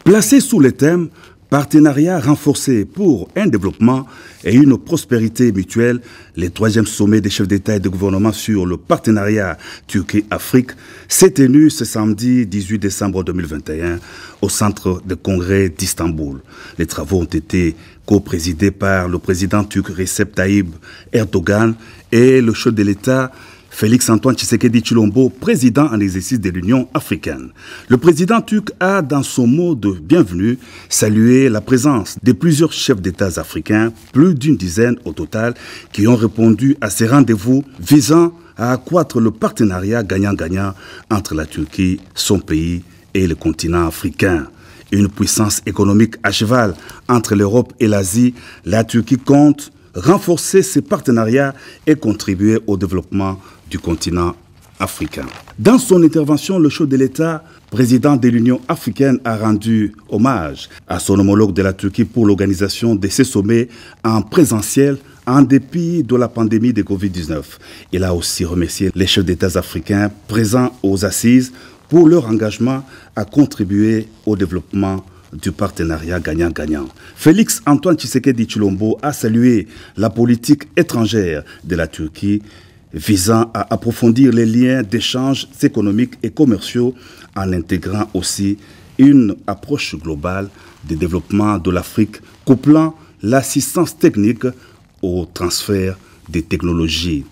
Placé sous le thème Partenariat renforcé pour un développement et une prospérité mutuelle, le 3e sommet des chefs d'État et de gouvernement sur le partenariat Turquie-Afrique s'est tenu ce samedi 18 décembre 2021 au centre de congrès d'Istanbul. Les travaux ont été co-présidés par le président turc Recep Tayyip Erdogan et le chef de l'État Félix-Antoine Tshisekedi Tshilombo, président en exercice de l'Union africaine. Le président turc a, dans son mot de bienvenue, salué la présence de plusieurs chefs d'État africains, plus d'une dizaine au total, qui ont répondu à ces rendez-vous visant à accroître le partenariat gagnant-gagnant entre la Turquie, son pays et le continent africain. Une puissance économique à cheval entre l'Europe et l'Asie, la Turquie compte renforcer ses partenariats et contribuer au développement du continent africain. Dans son intervention, le chef de l'État, président de l'Union africaine, a rendu hommage à son homologue de la Turquie pour l'organisation de ces sommets en présentiel en dépit de la pandémie de Covid-19. Il a aussi remercié les chefs d'État africains présents aux assises pour leur engagement à contribuer au développement du partenariat gagnant-gagnant. Félix-Antoine Tshisekedi Tshilombo a salué la politique étrangère de la Turquie visant à approfondir les liens d'échanges économiques et commerciaux en intégrant aussi une approche globale du développement de l'Afrique, couplant l'assistance technique au transfert des technologies.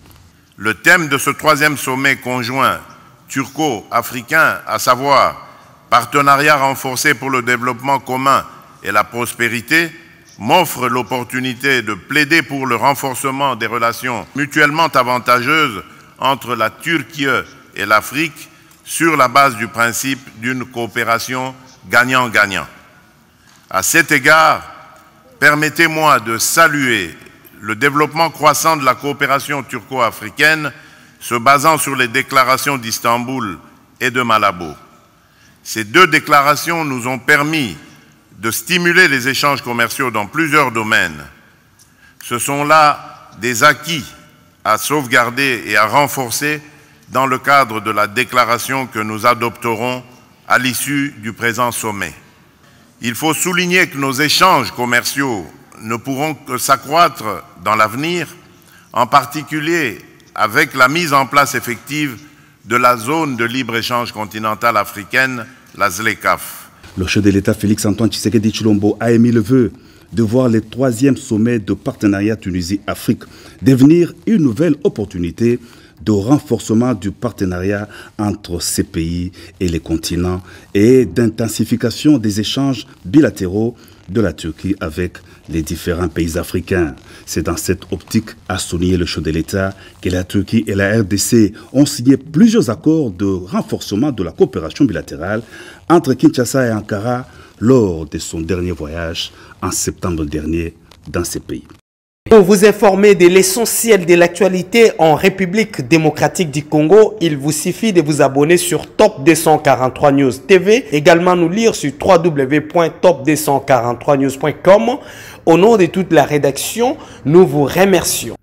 Le thème de ce 3e sommet conjoint turco-africain, à savoir Partenariat renforcé pour le développement commun et la prospérité, m'offre l'opportunité de plaider pour le renforcement des relations mutuellement avantageuses entre la Turquie et l'Afrique sur la base du principe d'une coopération gagnant-gagnant. À cet égard, permettez-moi de saluer le développement croissant de la coopération turco-africaine se basant sur les déclarations d'Istanbul et de Malabo. Ces 2 déclarations nous ont permis de stimuler les échanges commerciaux dans plusieurs domaines. Ce sont là des acquis à sauvegarder et à renforcer dans le cadre de la déclaration que nous adopterons à l'issue du présent sommet. Il faut souligner que nos échanges commerciaux ne pourront que s'accroître dans l'avenir, en particulier avec la mise en place effective de la zone de libre-échange continentale africaine, la ZLECAf. Le chef de l'État Félix-Antoine Tshisekedi Tshilombo a émis le vœu de voir le 3e sommet de partenariat Tunisie-Afrique devenir une nouvelle opportunité de renforcement du partenariat entre ces pays et les continents et d'intensification des échanges bilatéraux de la Turquie avec les différents pays africains. C'est dans cette optique, a souligné le chef de l'État, que la Turquie et la RDC ont signé plusieurs accords de renforcement de la coopération bilatérale entre Kinshasa et Ankara lors de son dernier voyage en septembre dernier dans ces pays. Pour vous informer de l'essentiel de l'actualité en République démocratique du Congo, il vous suffit de vous abonner sur Top 243 News TV, également nous lire sur www.top243news.com. Au nom de toute la rédaction, nous vous remercions.